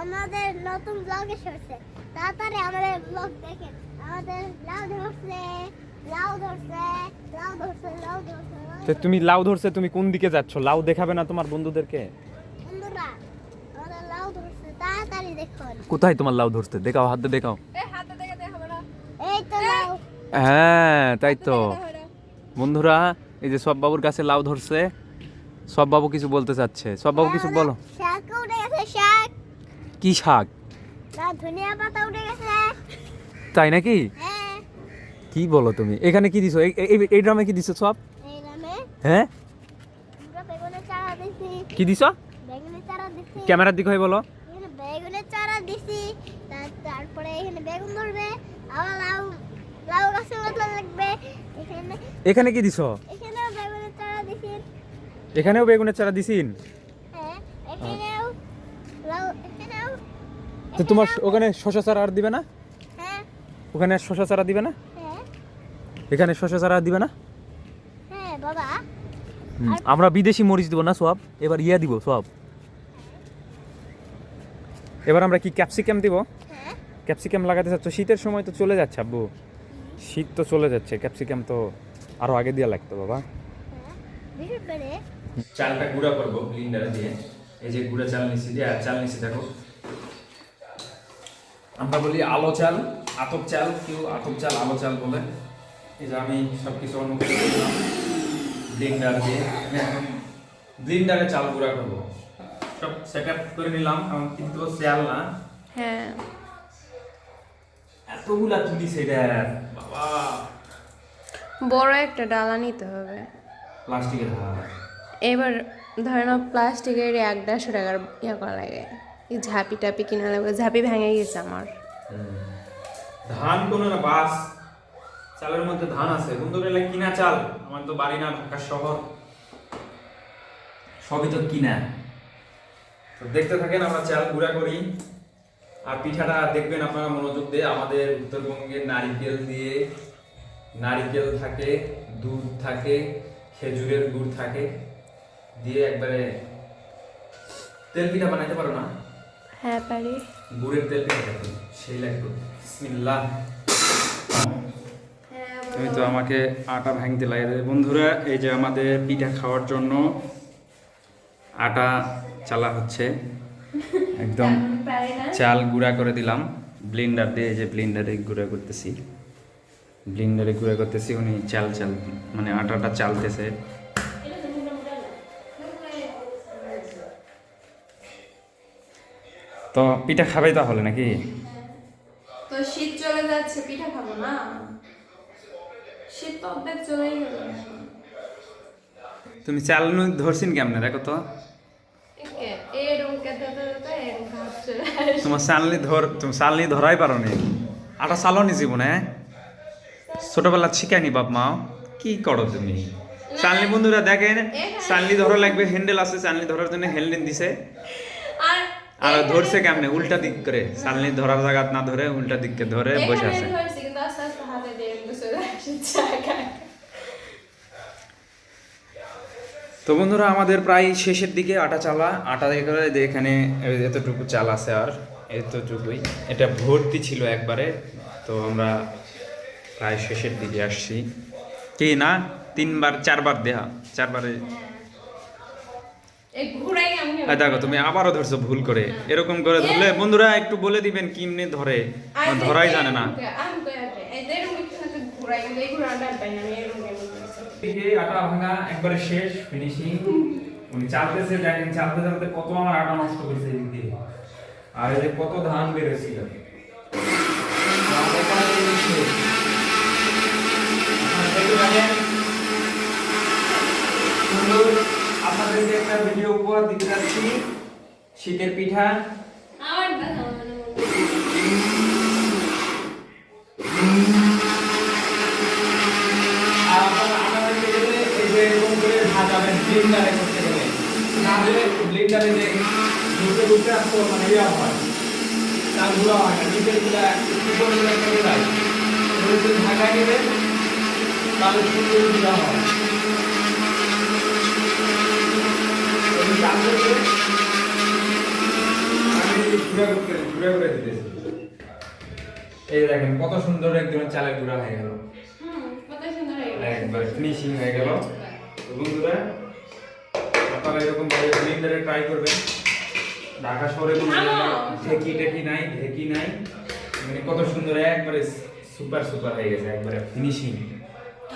আমাদের নতুন ব্লগ এসেছে, তাড়াতাড়ি আমাদের ব্লগ দেখেন। আমাদের লাউ ধরছে, লাউ ধরছে, লাউ ধরছে, লাউ ধরছে। তো তুমি লাউ ধরছে, তুমি কোন দিকে যাচ্ছ? লাউ দেখাবে না তোমার বন্ধুদেরকে? বন্ধুরা, আমাদের লাউ ধরছে, তাড়াতাড়ি দেখুন। কোথায় তোমার লাউ ধরছে? দেখাও, হাতে দেখাও। হাতে দেখে দেখাবো না। এই তো লাউ। হ্যাঁ তাই তো বন্ধুরা, এই যে সব বাবুর কাছে লাউ ধরছে। সব বাবু কিছু বলতে চাচ্ছে। সব বাবু কিছু বলো। শাক উঠে গেছে, শাক। কি শাক? না, ধনিয়া পাতা উঠে গেছে। তাই নাকি? হ্যাঁ। কি বলো তুমি? এখানে কি দিছো? এই ড্রামে কি দিছো সব? এই নামে হ্যাঁ, আমরা বেগুনের চারা দিছি। কি দিছো? বেগুনের চারা দিছি। ক্যামেরার দিকে হয়ে বলো। এখানে বেগুনের চারা দিছি, তারপরে এখানে বেগুন ধরবে, আবার লাউ, লাউ গাছের মতো লাগবে। এখানে কি দিছো? এখানেও বেগুনের চারা দিছি। এখানেও বেগুনের চারা দিছিন? হ্যাঁ, এখানেও লাউ, এখানেও। তো তোমার ওখানে শসা চারা আর দিবে না? হ্যাঁ, ওখানে আর শসা চারা দিবে না? হ্যাঁ, এখানে শসা চারা আর দিবে না? হ্যাঁ বাবা। আমরা বিদেশি মরিচ দিব না সব, এবার ইয়া দিব সব। এবার আমরা কি ক্যাপসিকাম দিব? হ্যাঁ, ক্যাপসিকাম লাগাতে চাচ্ছ? শীতের সময় তো চলে যাচ্ছে আব্বু, শীত তো চলে যাচ্ছে, ক্যাপসিকাম তো আরো আগে দিয়ে লাগতো বাবা। হ্যাঁ, বিশেষ করে চালটা গুঁড়া করবো ব্লেন্ডারে দিয়ে। এই যে গুঁড়া চাল নিছি, দিয়ে আর চাল নিছি দেখো। আমরা বলি আলো চাল, আতপ চাল, কেউ আতপ চাল, আলো চাল বলে। এই যে আমি সব কিছু অন্য করে দিলাম ব্লেন্ডার দিয়ে। আমি এখন ব্লেন্ডারে চাল গুঁড়া করবো। সব সেট আপ করে নিলাম, কারণ কিন্তু চাল না হ্যাঁ, এতগুলা তুলি সেটা বাবা। বড় একটা ডালা নিতে হবে। প্লাস্টিকের হার এবার ধরে নাও প্লাস্টিকের 150 টাকার ইয়া করা লাগে। এই ঝাঁপি টাপি কিনা লাগবে, ঝাঁপি ভেঙে গেছে আমার। ধান কোনো না, বাস চালের মধ্যে ধান আছে। বন্ধু গেলে কিনা চাল, আমার তো বাড়ি না ঢাকা শহর, সবই তো কিনা। তো দেখতে থাকেন আমরা চাল গুঁড়া করি। আর পিঠাটা দেখবেন আপনারা মনোযোগ দিয়ে। আমাদের উত্তরবঙ্গের নারিকেল দিয়ে, নারিকেল থাকে, দুধ থাকে, খেজুরের গুড় থাকে, দিয়ে একবারে তেল পিঠা বানাইতে পারো না? হ্যাঁ পারি। গুড়ের তেল পিঠা থাকে, সেই লাগবে। বিসমিল্লাহ। তুমি তো আমাকে আটা ভাঙতে লাগে। বন্ধুরা, এই যে আমাদের পিঠা খাওয়ার জন্য আটা চালা হচ্ছে। একদম চাল গুঁড়া করে দিলাম ব্লেন্ডার দিয়ে। এই যে ব্লেন্ডারে গুঁড়া করতেছি, ব্লেন্ডারে গুঁড়া করতেছি। উনি চাল চাল মানে আটাটা চালতেছে। তো পিঠা খাবে তাহলে নাকি? তো শীত চলে যাচ্ছে, পিঠা খাবো না? শীত তো অর্ধেক চলেই গেল। তুমি চাল ধরছিন কেমনে দেখো তো? তোমার চালনি ধরাই পারো নি। আটা চালো নি জীবনে? ছোটবেলা শিখায়নি বাপ মা? কি করো তুমি? চালনি বন্ধুরা দেখেন, চালনি ধরা লাগবে, হ্যান্ডেল আছে, চালনি ধরার জন্য হ্যান্ডেল দিছে। আর ধরছে কেমনে? উল্টা দিক করে, চালনি ধরার জায়গা না ধরে উল্টা দিককে ধরে বসে আছে। তো বন্ধুরা, আমাদের প্রায় শেষের দিকে আটা চালা। আটা করে এখানে এতটুকু চাল আছে, আর এতটুকুই। এটা ভর্তি ছিল একবারে। তো আমরা প্রায় শেষের দিকে আসছি। কি না, 3বার 4বার দেয়া, 4বারে। দেখো তুমি আবারও ধরছো ভুল করে। এরকম করে ধরলে বন্ধুরা একটু বলে দিবেন কিমনে ধরে, ধরাই জানে না। আটা ভাঙা একবারে শেষ, ফিনিশিং। উনি চালতেছে, দেখেন চালতে চালতে কত আমার আটা নষ্ট করেছে এদিক দিয়ে। আর এদের কত ধান বেরোছিল। আপনাদেরকে একটা ভিডিও উপহার দিতে যাচ্ছি, শীতের পিঠা। ব্লেন্ডারে করতে গেলে না হলে ব্লেন্ডারে যে ঘুরতে ঘুরতে আসতো মানে ইয়া হয়, চাল গুঁড়া হয় না, নিচের গুলা উপরে চলে যায়। ঢাকা নেবে তাহলে সুন্দর গুঁড়া হয়। চাল আমি গুঁড়া গুঁড়া করে দিতেছি। এই দেখেন কত সুন্দর একদম চালের গুঁড়া হয়ে গেল, কত সুন্দর হয়ে গেছে। একবার ফিনিশিং হয়ে গেল। তো বন্ধুরা আপনারা এরকম ভাবে ব্লেন্ডারে ট্রাই করবেন। ঢাকা শহরে কোনো ঢেকি নাই, মানে কত সুন্দর একবারে সুপার হয়ে গেছে, একবারে ফিনিশিং,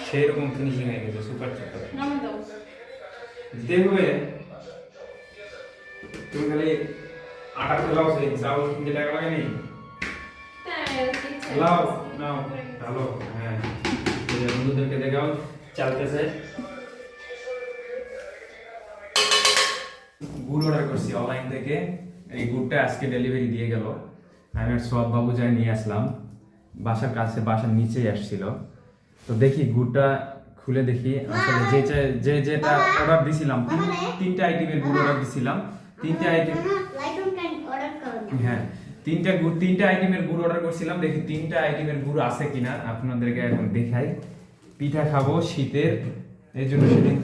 সেই রকম ফিনিশিং হয়ে গেছে, সুপার। দেখবে তুমি খালি আটা খেলাও, সেই চাউল কিনতে টাকা লাগে নেই, লাও নাও ভালো। হ্যাঁ, বন্ধুদেরকে দেখাও চালতেছে। গুড় অর্ডার করছি অনলাইন থেকে, এই গুড়টা আজকে ডেলিভারি দিয়ে গেল। আমি আর সব বাবু যাই নিয়ে আসলাম, বাসার কাছে, বাসার নিচেই আসছিল। তো দেখি গুড়টা খুলে দেখি আসলে যেটা অর্ডার দিছিলাম, তিনটা আইটেমের গুড় অর্ডার দিছিলাম, তিনটা আইটেম, হ্যাঁ তিনটা আইটেমের গুড় অর্ডার করছিলাম। দেখি তিনটা আইটেমের গুড় আছে কিনা, আপনাদেরকে এখন দেখাই। পিঠা খাবো শীতের, এই জন্য সেদিন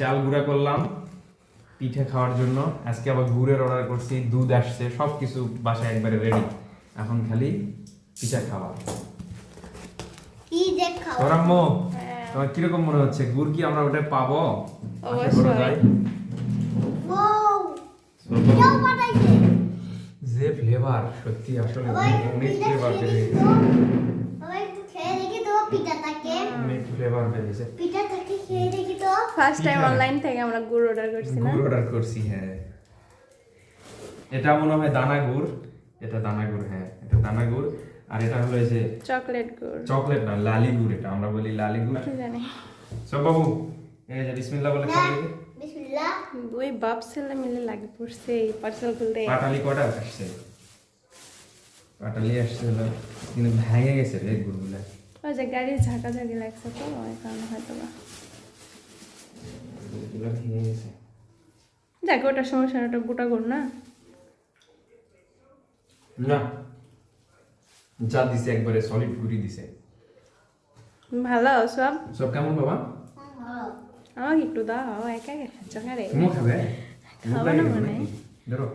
চাল গুঁড়া করলাম পিঠা খাওয়ার জন্য। আজকে আবার গুড়ের অর্ডার করছি, দুধ আসছে, সব কিছু বাসায় একবারে রেডি। এখন খালি পিঠা খাওয়া। তোরাম্মো, তোমার কিরকম মনে হচ্ছে? গুড় কি আমরা ওটা পাবো? যে ফ্লেভার, সত্যি আসলে অনেক ফ্লেভার বেরিয়েছে, অনেক ফ্লেভার বেরিয়েছে। ফার্স্ট টাইম অনলাইন থেকে আমরা গুড় অর্ডার করছি না? গুড় অর্ডার করছি, হ্যাঁ। এটা মনে হয় দানা গুড়, এটা দানা গুড়, হ্যাঁ এটা দানা গুড়। আর এটা হলো এই যে চকলেট গুড়, চকলেট না, লালি গুড়, এটা আমরা বলি লালি গুড়। কি জানি। সব বাবু এই যে বিসমিল্লাহ বলে খাওয়া দেখি। বিসমিল্লাহ। দুই বাপ ছেলে মিলে লাগে পড়ছে এই পার্সেল খুলতে। পাটালি কটা আসছে? পাটালি আসছে হলো, কিন্তু ভেঙে গেছে রে গুড়গুলা। ওই যে গাড়ির ঝাঁকাঝাঁকি লাগছে তো, ওই কারণে হয়তো বা। গুড়গুলা ভেঙে গেছে। দেখ ওটা সমস্যা না, ওটা গোটা গুড় না। না, যা দিছে একবারে সলিড গুড়ি দিছে। ভালো সব। সব কেমন বাবা? আমাকে একটু দাও, একা একা খাচ্ছ, আরে তুমি খাবে? খাবো না মানে। ধরো